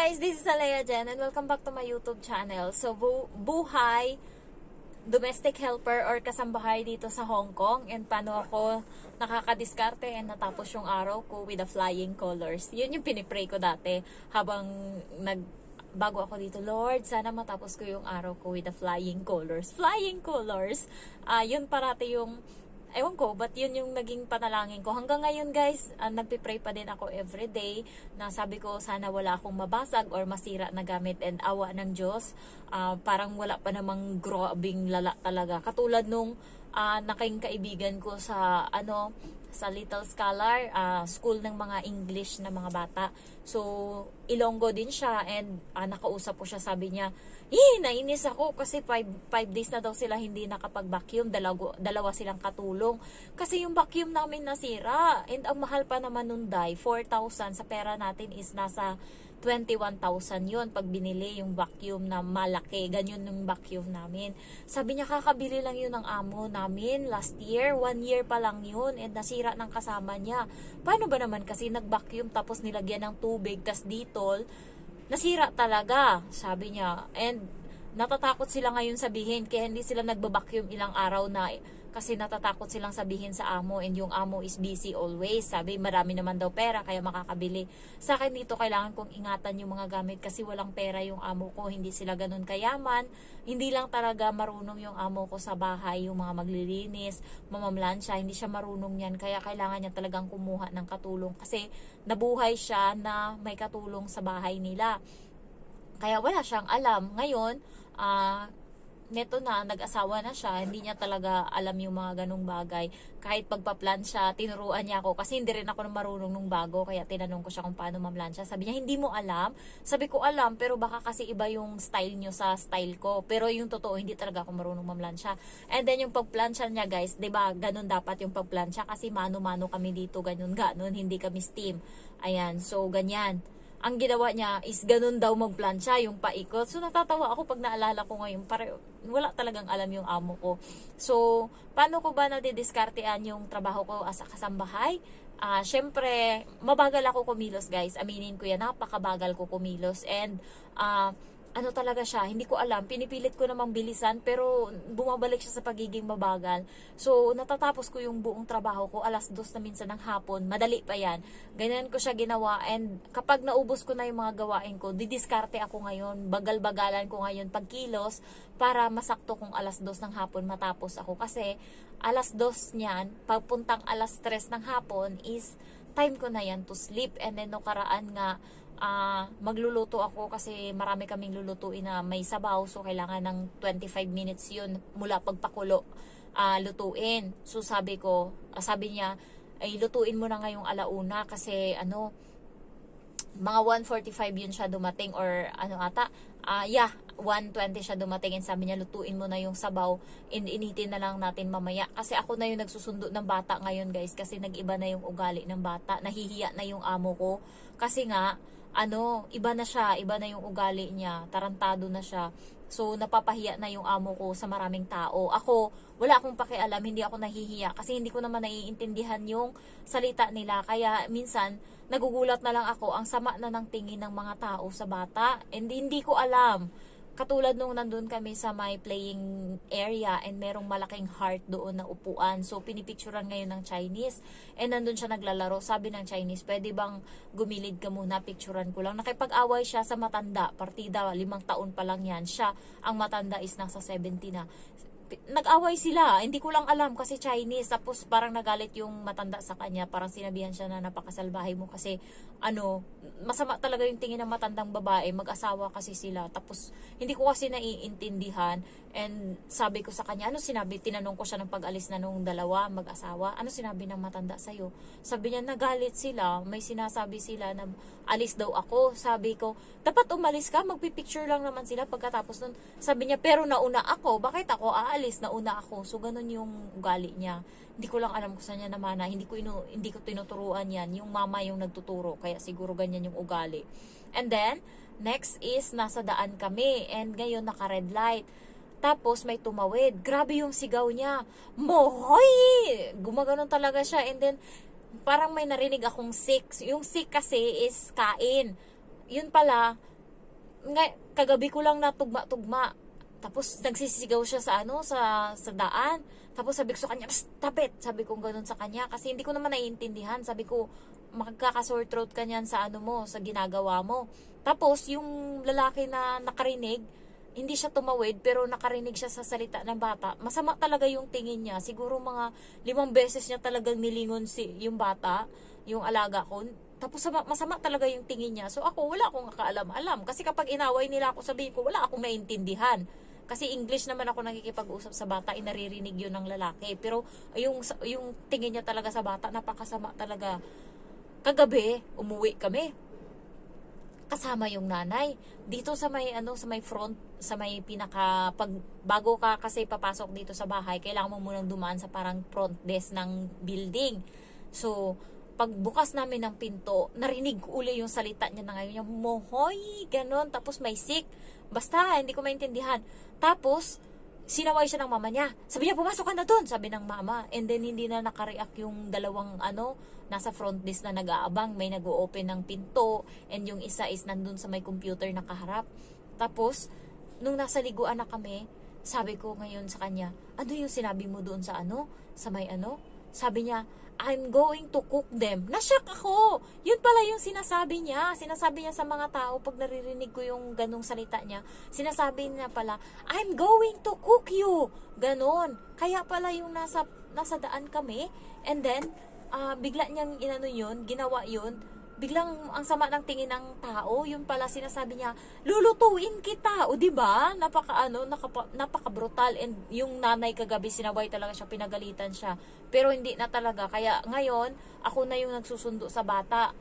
guys, this is Alea Jen and welcome back to my YouTube channel. So, buhay, domestic helper or kasambahay dito sa Hong Kong, and paano ako nakakadiskarte and natapos yung araw ko with the flying colors. Yun yung pinipray ko dati habang bago ako dito. Lord, sana matapos ko yung araw ko with the flying colors. Flying colors! Yun parati yung ewan ko, but yun yung naging panalangin ko. Hanggang ngayon guys, nagpipray pa din ako everyday na sabi ko sana wala akong mabasag or masira na gamit, and awa ng Diyos. Parang wala pa namang grabing lala talaga. Katulad nung naking kaibigan ko sa sa Little Scholar, school ng mga English na mga bata. So, Ilonggo din siya, and nakausap ko siya, sabi niya, nainis ako kasi 5 days na daw sila hindi nakapag-vacuum, dalawa silang katulong. Kasi yung vacuum namin nasira, and ang mahal pa naman nun, 4,000 sa pera natin is nasa 21,000 yun pag binili yung vacuum na malaki. Ganyan yung vacuum namin. Sabi niya, kakabili lang yun ng amo namin last year. 1 year pa lang yun, and nasira ng kasama niya. Paano ba naman kasi nag-vacuum tapos nilagyan ng tubig tas Dettol, nasira talaga, sabi niya. And natatakot sila ngayon sabihin, kaya hindi sila nagba-vacuum ilang araw na kasi natatakot silang sabihin sa amo, and yung amo is busy always. Sabi, marami naman daw pera kaya makakabili. Sa akin dito, kailangan kong ingatan yung mga gamit kasi walang pera yung amo ko. Hindi sila ganun kayaman. Hindi lang talaga marunong yung amo ko sa bahay, yung mga maglilinis, mamamlansya. Hindi siya marunong yan. Kaya kailangan niya talagang kumuha ng katulong kasi nabuhay siya na may katulong sa bahay nila. Kaya wala siyang alam. Ngayon, neto na, nag-asawa na siya, hindi niya talaga alam yung mga ganong bagay. Kahit pagpa-plan siya, tinuruan niya ako, kasi hindi rin ako marunong nung bago, kaya tinanong ko siya kung paano mamlansya. Sabi niya, hindi mo alam? Sabi ko, alam, pero baka kasi iba yung style niyo sa style ko. Pero yung totoo, hindi talaga ako marunong mamlansya. And then yung pagplansya niya guys, diba, ganun dapat yung pagplansya, kasi mano-mano kami dito, ganun, hindi kami steam. Ayan, so ganyan. Ang ginawa niya is ganun daw magplansya, yung paikot. So, natatawa ako pag naalala ko ngayon. Wala talagang alam yung amo ko. So, paano ko ba nadidiskartean yung trabaho ko as a kasambahay? Syempre, mabagal ako kumilos guys. Aminin ko yan, napakabagal ko kumilos. And, ano talaga siya, hindi ko alam. Pinipilit ko namang bilisan, pero bumabalik siya sa pagiging mabagal. So, natatapos ko yung buong trabaho ko, 2:00 na minsan ng hapon. Madali pa yan. Ganyan ko siya ginawa, and kapag naubos ko na yung mga gawain ko, didiskarte ako ngayon. Bagal-bagalan ko ngayon pagkilos para masakto kung 2:00 ng hapon matapos ako. Kasi, 2:00 niyan, pagpuntang 3:00 ng hapon is time ko na yan to sleep. And then, no karaan nga, magluluto ako kasi marami kaming lulutuin na may sabaw, so kailangan ng 25 minutes yun mula pagpakulo lutuin. So sabi niya ay lutuin mo na ngayong 1:00 kasi mga 1:45 yun siya dumating, or 1:20 siya dumating, and sabi niya lutuin mo na yung sabaw, initin na lang natin mamaya. Kasi ako na yung nagsusundo ng bata ngayon guys, kasi nag-iba na yung ugali ng bata, nahihiya na yung amo ko kasi nga iba na siya, iba na yung ugali niya, tarantado na siya. So, napapahiya na yung amo ko sa maraming tao. Ako, wala akong pakialam, hindi ako nahihiya kasi hindi ko naman naiintindihan yung salita nila. Kaya, minsan, nagugulat na lang ako, ang sama na ng tingin ng mga tao sa bata. And hindi ko alam. Katulad nung nandun kami sa my playing area, and merong malaking heart doon na upuan. So, pinipicturan ngayon ng Chinese. And nandun siya naglalaro. Sabi ng Chinese, pwede bang gumilid ka muna, picturan ko lang. Nakipag-away siya sa matanda. Partida, 5 taon pa lang yan. Siya, ang matanda is nasa 70 na. Nag-away sila, hindi ko lang alam kasi Chinese. Tapos parang nagalit yung matanda sa kanya, parang sinabihan siya na napakasalbahe mo kasi masama talaga yung tingin ng matandang babae, mag-asawa kasi sila. Tapos hindi ko kasi naiintindihan, and sabi ko sa kanya, tinanong ko siya ng pag-alis na nung dalawa mag-asawa, sinabi ng matanda sa'yo? Sabi niya, nagalit sila, may sinasabi sila na alis daw ako. Sabi ko, dapat umalis ka, magpipicture lang naman sila pagkatapos nun. Sabi niya, pero nauna ako, bakit ako aalis? Nauna ako. So, ganun yung ugali niya. Hindi ko lang alam kung saan niya namana. Hindi ko tinuturuan yan. Yung mama yung nagtuturo. Kaya siguro ganyan yung ugali. And then, next is, nasa daan kami. And ngayon, naka-red light. Tapos, may tumawid. Grabe yung sigaw niya. Mohoy! Gumaganon talaga siya. And then, parang may narinig akong sick. Yung sick kasi is kain. Yun pala, kagabi ko lang natugma-tugma. Tapos nagsisigaw siya sa sa daan. Tapos sabi ko sa kanya, tapit. Sabi ko ganoon sa kanya kasi hindi ko naman naiintindihan. Sabi ko, magkaka-sore throat ka niyan sa sa ginagawa mo. Tapos yung lalaki na nakarinig, hindi siya tumawid pero nakarinig siya sa salita ng bata. Masama talaga yung tingin niya. Siguro mga 5 beses niya talagang nilingon yung bata, yung alaga ko. Tapos masama talaga yung tingin niya. So ako, wala akong kaalam-alam. Kasi kapag inaway nila ako, sabihin ko, wala akong maintindihan. Kasi English naman ako nakikipag-usap sa bata, naririnig yun ng lalaki. Pero yung tingin niya talaga sa bata, napakasama talaga. Kagabi, umuwi kami. Kasama yung nanay. Dito sa may sa may front, sa may bago ka kasi papasok dito sa bahay, kailangan mo munang dumaan sa parang front desk ng building. So, pagbukas namin ng pinto, narinig ko uli yung salita niya na ngayon, yung mohoy, ganon, tapos may sick. Basta, hindi ko maintindihan. Tapos, sinaway siya ng mama niya. Sabi niya, pumasok ka na doon, sabi ng mama. And then, hindi na nakareact yung dalawang nasa front desk na nag-aabang. May nag-o-open ng pinto, and yung isa is nandun sa may computer nakaharap. Tapos, nung nasa liguan na kami, sabi ko ngayon sa kanya, ano yung sinabi mo doon sa sa may Sabi niya, I'm going to cook them. Nashock ako. Yun pala yung sinasabi niya. Sinasabi niya sa mga tao pag naririnig ko yung ganong salita niya. Sinasabi niya pala, I'm going to cook you. Ganon. Kaya pala yung nasa daan kami. And then, bigla niyang ginawa yun. Biglang ang sama ng tingin ng tao, yung pala sinasabi niya, lulutuin kita. O diba? Napaka brutal. And yung nanay kagabi sinaway talaga siya, pinagalitan siya. Pero hindi na talaga. Kaya ngayon, ako na yung nagsusundo sa bata.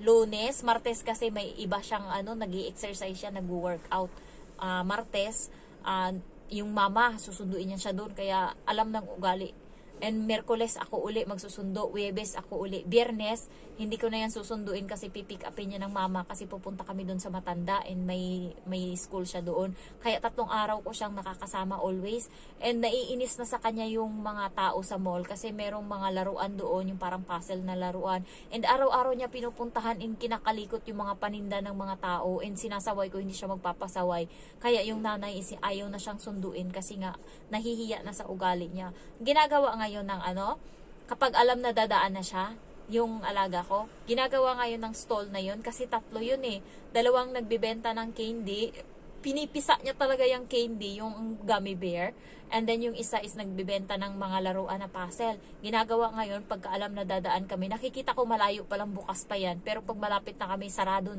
Lunes, Martes kasi may iba siyang nag-i-exercise siya, nag-workout. Martes, yung mama, susunduin niya siya doon. Kaya alam ng ugali. And Merkules ako uli magsusundo, Huwebes ako uli, Biyernes hindi ko na yan susunduin kasi pipick upin niya ng mama kasi pupunta kami doon sa Matanda and may school siya doon. Kaya 3 araw ko siyang nakakasama always. And naiinis na sa kanya yung mga tao sa mall kasi merong mga laruan doon, yung parang puzzle na laruan. And araw-araw niya pinupuntahan and kinakalikot yung mga paninda ng mga tao and sinasaway ko, hindi siya magpapasaway. Kaya yung nanay ayaw na siyang sunduin kasi nga nahihiya na sa ugali niya. Ginagawa ngayon ng kapag alam na dadaan na siya, yung alaga ko, ginagawa ngayon ng stall na yun kasi 3 yun 2 nagbibenta ng candy, pinipisa niya talaga yung candy, yung gummy bear, and then yung isa is nagbibenta ng mga laruan na puzzle. Ginagawa ngayon, pagka alam na dadaan kami, nakikita ko malayo palang bukas pa yan, pero pag malapit na kami, sinarado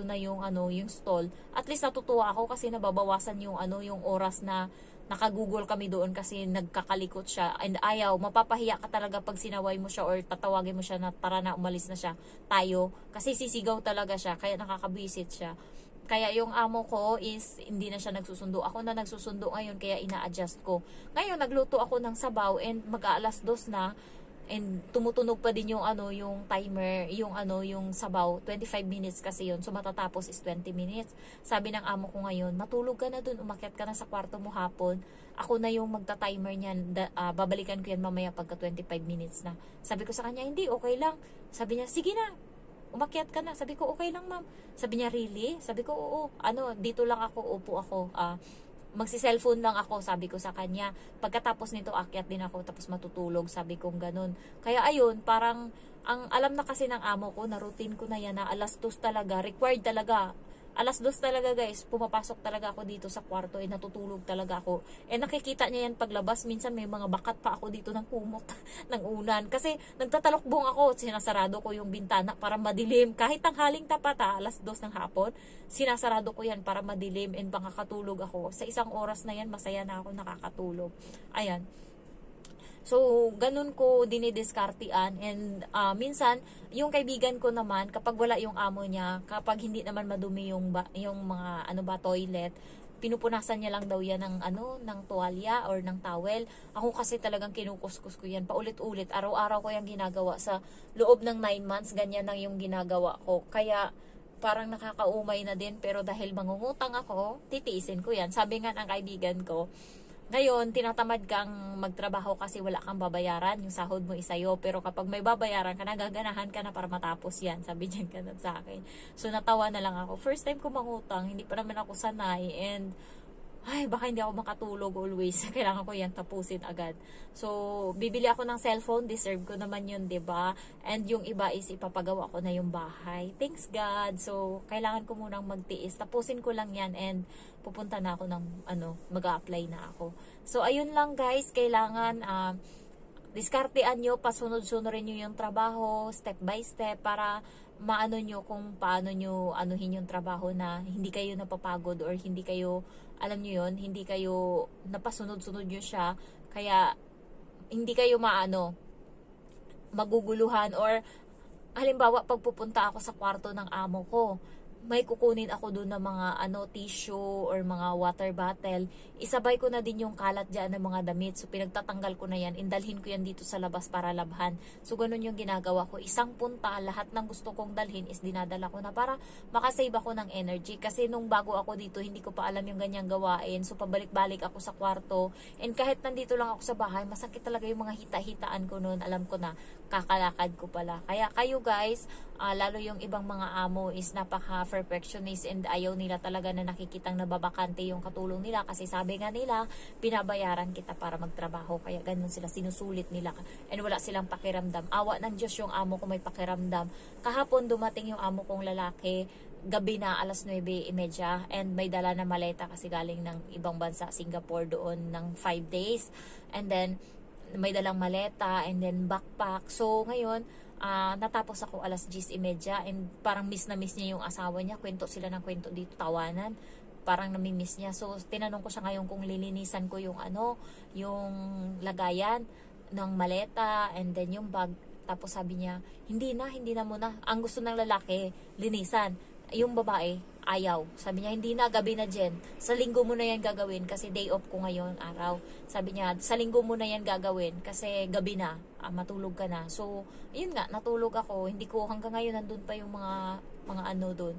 na yung yung stall. At least natutuwa ako kasi nababawasan yung yung oras na nakagugol kami doon kasi nagkakalikot siya and mapapahiya ka talaga pag sinaway mo siya or tatawagin mo siya na tara na, umalis na siya, tayo, kasi sisigaw talaga siya, kaya nakakabwisit siya. Kaya yung amo ko is hindi na siya nagsusundo, ako na nagsusundo ngayon, kaya ina-adjust ko. Ngayon nagluto ako ng sabaw and mag-aalas 2 na and tumutunog pa din yung yung timer, yung sabaw, 25 minutes kasi yun. So matatapos is 20 minutes. Sabi ng amo ko ngayon, matulog ka na dun, umakyat ka na sa kwarto mo hapon. Ako na yung magta-timer niyan. Babalikan ko yan mamaya pagka 25 minutes na. Sabi ko sa kanya, hindi, okay lang. Sabi niya, sige na, umakyat ka na. Sabi ko, okay lang ma'am. Sabi niya, really? Sabi ko, oo. Dito lang ako, upo ako. Magsi-cellphone lang ako, sabi ko sa kanya. Pagkatapos nito, akyat din ako, tapos matutulog, sabi kong ganun. Kaya ayun, parang, ang alam na kasi ng amo ko, na routine ko na yan, na alas 2 talaga, required talaga. Alas 2 talaga guys, pumapasok talaga ako dito sa kwarto, natutulog talaga ako. Nakikita niya yan paglabas, minsan may mga bakat pa ako dito ng kumot, ng unan. Kasi nagtatalokbong ako, sinasarado ko yung bintana para madilim. Kahit tanghaling tapat alas 2 ng hapon, sinasarado ko yan para madilim and makakatulog ako. Sa 1 oras na yan, masaya na ako nakakatulog. Ayan. So, ganun ko dinidiskartean and minsan, yung kaibigan ko naman, kapag wala yung amo niya, kapag hindi naman madumi yung mga toilet, pinupunasan niya lang daw yan ng tuwalya or ng towel. Ako kasi talagang kinukuskus ko yan, paulit-ulit, araw-araw ko yung ginagawa sa loob ng 9 months, ganyan lang yung ginagawa ko. Kaya, parang nakakaumay na din, pero dahil mangungutang ako, titiisin ko yan. Sabi nga ng kaibigan ko, Ngayon, tinatamad kang magtrabaho kasi wala kang babayaran, yung sahod mo isayo. Pero kapag may babayaran ka, nagaganahan ka na para matapos yan. Sabi niyan ganun sa akin. So, natawa na lang ako. First time ko mangutang, hindi pa naman ako sanay. And, ay, baka hindi ako makatulog always. Kailangan ko yan tapusin agad. So, bibili ako ng cellphone. Deserve ko naman yun, 'di ba? And yung iba is ipapagawa ko na yung bahay. Thanks God. So, kailangan ko munang magtiis. Tapusin ko lang yan and pupunta na ako ng, mag-a-apply na ako. So, ayun lang guys. Kailangan, diskartean nyo, pasunod-sunurin nyo yung trabaho, step by step, para maano nyo kung paano nyo anuhin yung trabaho na hindi kayo napapagod or hindi kayo, alam nyo yun, hindi kayo napasunod-sunod nyo siya, kaya hindi kayo maguguluhan or halimbawa pagpupunta ako sa kwarto ng amo ko, may kukunin ako doon ng mga tissue or mga water bottle. Isabay ko na din yung kalat dyan ng mga damit. So, pinagtatanggal ko na yan. Indalhin ko yan dito sa labas para labhan. So, ganun yung ginagawa ko. Isang punta, lahat ng gusto kong dalhin is dinadala ko na para makasave ako ng energy. Kasi nung bago ako dito, hindi ko pa alam yung ganyang gawain. So, pabalik-balik ako sa kwarto. And kahit nandito lang ako sa bahay, masakit talaga yung mga hita-hitaan ko noon. Alam ko na, kakalakad ko pala. Kaya kayo guys, lalo yung ibang mga amo is napaka-perfectionist and ayaw nila talaga na nakikitang nababakante yung katulong nila kasi sabi nga nila, pinabayaran kita para magtrabaho. Kaya ganun sila, sinusulit nila and wala silang pakiramdam. Awa ng Diyos yung amo ko may pakiramdam. Kahapon dumating yung amo kong lalaki, gabi na, 9:30 and may dala na maleta kasi galing ng ibang bansa, Singapore doon ng 5 days. And then, may dalang maleta and then backpack. So, ngayon, natapos ako 10:30 and parang miss na miss niya yung asawa niya. Kwento sila ng kwento dito, tawanan. Parang nami-miss niya. So, tinanong ko siya ngayon kung lilinisan ko yung yung lagayan ng maleta and then yung bag. Tapos sabi niya, hindi na muna. Ang gusto ng lalaki, linisan. Yung babae, ayaw. Sabi niya, hindi na, gabi na Jen. Sa linggo mo na yan gagawin kasi day off ko ngayon araw. Sabi niya, sa linggo mo na yan gagawin kasi gabi na, matulog ka na. So, yun nga, natulog ako. Hindi ko hanggang ngayon nandun pa yung mga doon.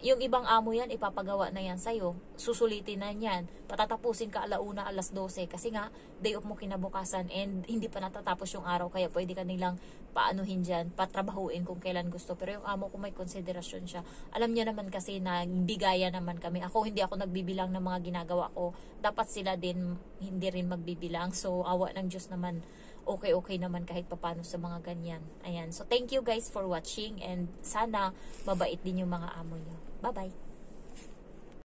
Yung ibang amo yan, ipapagawa na yan sa'yo. Susulitin na yan. Patatapusin ka 1:00, 12:00. Kasi nga, day off mo kinabukasan and hindi pa natatapos yung araw. Kaya pwede ka nilang paanuhin dyan, patrabahuin kung kailan gusto. Pero yung amo ko may konsiderasyon siya. Alam niya naman kasi na bigaya naman kami. Ako, hindi ako nagbibilang ng mga ginagawa ko. Dapat sila din, hindi rin magbibilang. So, awa ng Diyos naman. Okay naman kahit papano sa mga ganyan. Ayan. So, thank you guys for watching and sana mabait din yung mga amo nyo. Bye-bye!